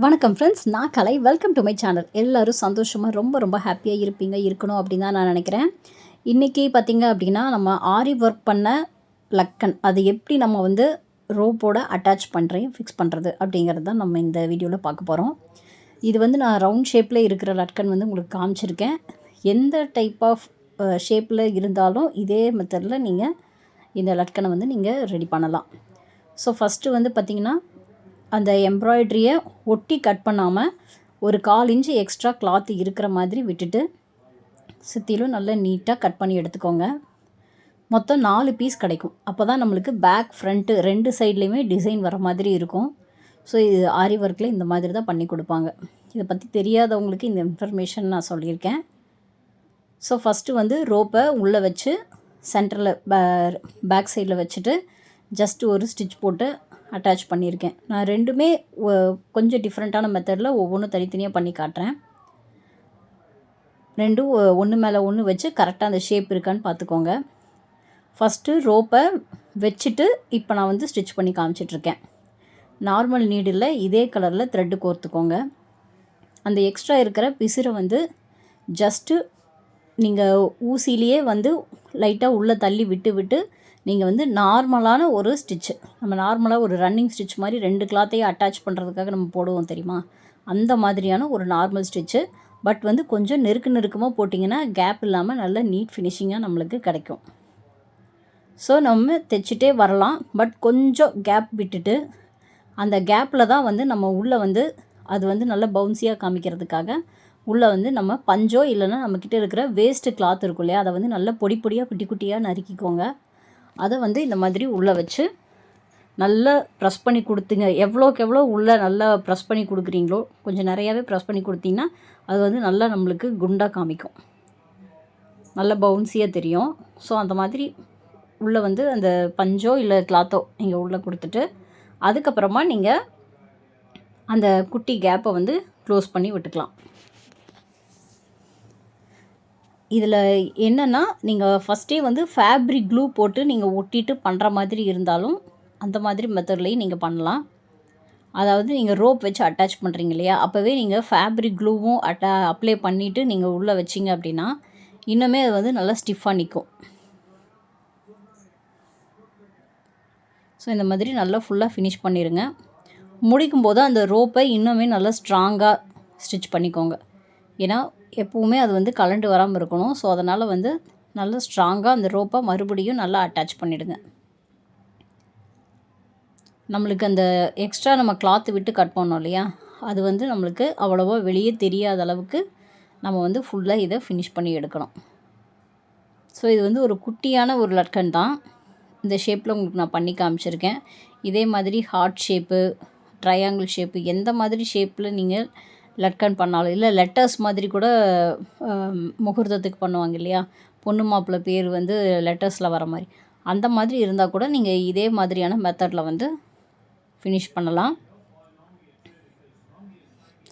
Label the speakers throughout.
Speaker 1: வணக்கம் ஃப்ரெண்ட்ஸ், நான் Kalai. Welcome to my channel. எல்லோரும் சந்தோஷமாக ரொம்ப ஹாப்பியாக இருக்கணும் அப்படின்னு தான் நான் நினைக்கிறேன். இன்றைக்கி பார்த்திங்க அப்படின்னா, நம்ம ஆரி ஒர்க் பண்ண லக்கன் அது எப்படி நம்ம வந்து ரோப்போட அட்டாச் ஃபிக்ஸ் பண்ணுறது அப்படிங்கிறது தான் நம்ம இந்த வீடியோவில் பார்க்க போகிறோம். இது வந்து நான் ரவுண்ட் ஷேப்பில் இருக்கிற லட்கன் வந்து உங்களுக்கு காமிச்சிருக்கேன். எந்த டைப் ஆஃப் ஷேப்பில் இருந்தாலும் இதே மெத்தடில் நீங்கள் இந்த லட்கனை வந்து நீங்கள் ரெடி பண்ணலாம். ஸோ ஃபஸ்ட்டு வந்து பார்த்திங்கன்னா, அந்த எம்ப்ராய்ட்ரியை ஒட்டி கட் பண்ணாமல் ஒரு 1/4 இன்ச்சு எக்ஸ்ட்ரா கிளாத் இருக்கிற மாதிரி விட்டுட்டு சுற்றிலும் நல்லா நீட்டாக கட் பண்ணி எடுத்துக்கோங்க. மொத்தம் 4 பீஸ் கிடைக்கும். அப்போ தான் நம்மளுக்கு பேக் ஃப்ரண்ட்டு 2 சைட்லேயுமே டிசைன் வர மாதிரி இருக்கும். ஸோ இது ஆரி ஒர்க்கில் இந்த மாதிரி தான் பண்ணி கொடுப்பாங்க. இதை பற்றி தெரியாதவங்களுக்கு இந்த இன்ஃபர்மேஷன் நான் சொல்லியிருக்கேன். ஸோ ஃபஸ்ட்டு வந்து ரோப்பை உள்ளே வச்சு சென்டரில் பேக் சைடில் வச்சுட்டு ஜஸ்ட்டு ஒரு ஸ்டிச் போட்டு அட்டாச் பண்ணியிருக்கேன். நான் ரெண்டுமே கொஞ்சம் டிஃப்ரெண்ட்டான மெத்தடில் ஒவ்வொன்றும் தனித்தனியாக பண்ணி காட்டுறேன். ரெண்டும் ஒன்று மேலே ஒன்று வச்சு கரெக்டாக அந்த ஷேப் இருக்கான்னு பார்த்துக்கோங்க. ஃபஸ்ட்டு ரோப்பை வச்சுட்டு இப்போ நான் வந்து ஸ்டிச் பண்ணி காமிச்சிட்ருக்கேன். நார்மல் நீடில் இதே கலரில் த்ரெட்டு கோர்த்துக்கோங்க. அந்த எக்ஸ்ட்ரா இருக்கிற பிசுரை வந்து ஜஸ்ட்டு நீங்கள் ஊசிலேயே வந்து லைட்டாக உள்ளே தள்ளி விட்டு நீங்கள் வந்து நார்மலான ஒரு ஸ்டிச்சு, நம்ம நார்மலாக ஒரு ரன்னிங் ஸ்டிச் மாதிரி 2 கிளாத்தையும் அட்டாச் பண்ணுறதுக்காக நம்ம போடுவோம் தெரியுமா, அந்த மாதிரியான ஒரு நார்மல் ஸ்டிச்சு. பட் வந்து கொஞ்சம் நெருக்கமாக போட்டிங்கன்னா கேப் இல்லாமல் நல்ல நீட் ஃபினிஷிங்காக நம்மளுக்கு கிடைக்கும். ஸோ நம்ம தைச்சிட்டே வரலாம். பட் கொஞ்சம் கேப் விட்டுட்டு அந்த கேப்பில் தான் வந்து நம்ம உள்ளே வந்து அது வந்து நல்லா பவுன்ஸியாக காமிக்கிறதுக்காக உள்ளே வந்து நம்ம பஞ்சோ இல்லைன்னா நம்மக்கிட்ட இருக்கிற வேஸ்ட்டு கிளாத் இருக்கும் இல்லையா, அதை வந்து நல்லா பொடியாக குட்டியாக நறுக்கிக்கோங்க. அதை வந்து இந்த மாதிரி உள்ளே வச்சு நல்லா ப்ரெஸ் பண்ணி கொடுத்துங்க. எவ்வளோக்கு எவ்வளோ உள்ளே நல்லா ப்ரெஸ் பண்ணி கொடுக்குறீங்களோ, கொஞ்சம் நிறையாவே ப்ரெஸ் பண்ணி கொடுத்தீங்கன்னா அது வந்து நல்லா நம்மளுக்கு குண்டாக காமிக்கும், நல்லா பவுன்ஸியாக தெரியும். ஸோ அந்த மாதிரி உள்ளே வந்து அந்த பஞ்சோ இல்லை கிளாத்தோ நீங்கள் உள்ளே கொடுத்துட்டு அதுக்கப்புறமா நீங்கள் அந்த குட்டி கேப்பை வந்து க்ளோஸ் பண்ணி விட்டுக்கலாம். இதில் என்னென்னா, நீங்கள் ஃபஸ்ட்டே வந்து ஃபேப்ரிக் க்ளூ போட்டு நீங்கள் ஒட்டிட்டு பண்ணுற மாதிரி இருந்தாலும் அந்த மாதிரி மெத்தட்லேயும் நீங்கள் பண்ணலாம். அதாவது நீங்கள் ரோப் வச்சு அட்டாச் பண்ணுறீங்க இல்லையா, அப்போவே நீங்கள் ஃபேப்ரிக் க்ளூவும் அப்ளை பண்ணிவிட்டு நீங்கள் உள்ளே வச்சிங்க அப்படின்னா இன்னுமே அது வந்து நல்லா ஸ்டிஃபாக நிற்கும். ஸோ இந்த மாதிரி நல்லா ஃபுல்லாக ஃபினிஷ் பண்ணிடுங்க. முடிக்கும்போது அந்த ரோப்பை இன்னுமே நல்லா ஸ்ட்ராங்காக ஸ்டிச் பண்ணிக்கோங்க. ஏன்னா எப்போவுமே அது வந்து கலண்டு வராமல் இருக்கணும். ஸோ அதனால் வந்து நல்லா ஸ்ட்ராங்காக அந்த ரோப்பை மறுபடியும் நல்லா அட்டாச் பண்ணிவிடுங்க. நம்மளுக்கு அந்த எக்ஸ்ட்ரா நம்ம கிளாத்து விட்டு கட் பண்ணோம் இல்லையா, அது வந்து நம்மளுக்கு அவ்வளோவா வெளியே தெரியாத அளவுக்கு நம்ம வந்து ஃபுல்லாக இதை ஃபினிஷ் பண்ணி எடுக்கணும். ஸோ இது வந்து ஒரு குட்டியான ஒரு லட்கன் தான். இந்த ஷேப்பில் உங்களுக்கு நான் பண்ணி காமிச்சிருக்கேன். இதே மாதிரி ஹார்ட் ஷேப்பு, ட்ரையாங்கிள் ஷேப்பு, எந்த மாதிரி ஷேப்பில் நீங்கள் லட்கன் பண்ணாலும், இல்லை லெட்டர்ஸ் மாதிரி கூட முகூர்த்தத்துக்கு பண்ணுவாங்க இல்லையா, பொண்ணு மாப்பிள்ளை பேர் வந்து லெட்டர்ஸில் வர மாதிரி, அந்த மாதிரி இருந்தால் கூட நீங்கள் இதே மாதிரியான மெத்தடில் வந்து ஃபினிஷ் பண்ணலாம்.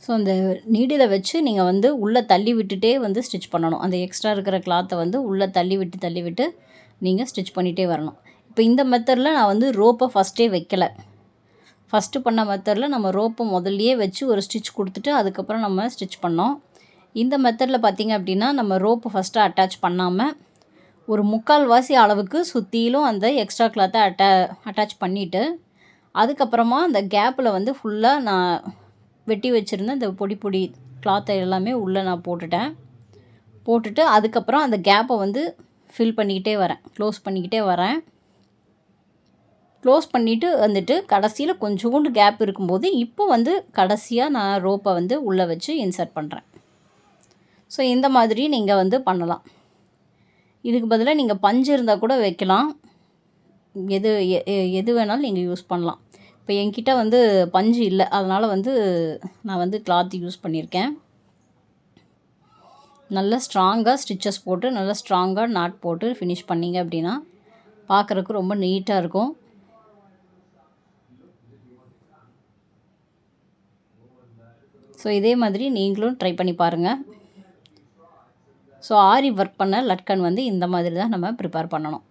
Speaker 1: ஸோ அந்த நீடில் வச்சு நீங்கள் வந்து உள்ளே தள்ளி விட்டுட்டே வந்து ஸ்டிச் பண்ணணும். அந்த எக்ஸ்ட்ரா இருக்கிற கிளாத்தை வந்து உள்ளே தள்ளி விட்டு நீங்கள் ஸ்டிச் பண்ணிகிட்டே வரணும். இப்போ இந்த மெத்தடில் நான் வந்து ரோப்பை ஃபஸ்ட்டே வைக்கலை. ஃபஸ்ட்டு பண்ண மெத்தடில் நம்ம ரோப்பை முதல்லையே வச்சு ஒரு ஸ்டிச் கொடுத்துட்டு அதுக்கப்புறம் நம்ம ஸ்டிச் பண்ணோம். இந்த மெத்தடில் பார்த்திங்க அப்படின்னா, நம்ம ரோப்பை ஃபஸ்ட்டு அட்டாச் பண்ணாமல் ஒரு 3/4 அளவுக்கு சுற்றிலும் அந்த எக்ஸ்ட்ரா கிளாத்தை அட்டாச் பண்ணிவிட்டு அதுக்கப்புறமா அந்த கேப்பில் வந்து ஃபுல்லாக நான் வெட்டி வச்சுருந்த இந்த பொடி கிளாத்தை எல்லாமே உள்ளே நான் போட்டுட்டு அதுக்கப்புறம் அந்த கேப்பை வந்து ஃபில் பண்ணிக்கிட்டே வரேன், க்ளோஸ் பண்ணிக்கிட்டே வரேன். க்ளோஸ் பண்ணிவிட்டு வந்துட்டு கடைசியில் கொஞ்சோண்டு கேப் இருக்கும்போது இப்போ வந்து கடைசியாக நான் ரோப்பை வந்து உள்ளே வச்சு இன்சர்ட் பண்ணுறேன். ஸோ இந்த மாதிரி நீங்கள் வந்து பண்ணலாம். இதுக்கு பதிலாக நீங்கள் பஞ்சு இருந்தால் கூட வைக்கலாம். எது வேணாலும் நீங்கள் யூஸ் பண்ணலாம். இப்போ என்கிட்ட வந்து பஞ்சு இல்லை, அதனால் வந்து நான் வந்து கிளாத் யூஸ் பண்ணியிருக்கேன். நல்லா ஸ்ட்ராங்காக ஸ்டிச்சஸ் போட்டு நல்லா ஸ்ட்ராங்காக நாட் போட்டு ஃபினிஷ் பண்ணிங்க அப்படின்னா பார்க்குறதுக்கு ரொம்ப நீட்டாக இருக்கும். ஸோ இதே மாதிரி நீங்களும் ட்ரை பண்ணி பாருங்கள். ஸோ ஆரி ஒர்க் பண்ண லட்கன் வந்து இந்த மாதிரி தான் நம்ம ப்ரிப்பேர் பண்ணணும்.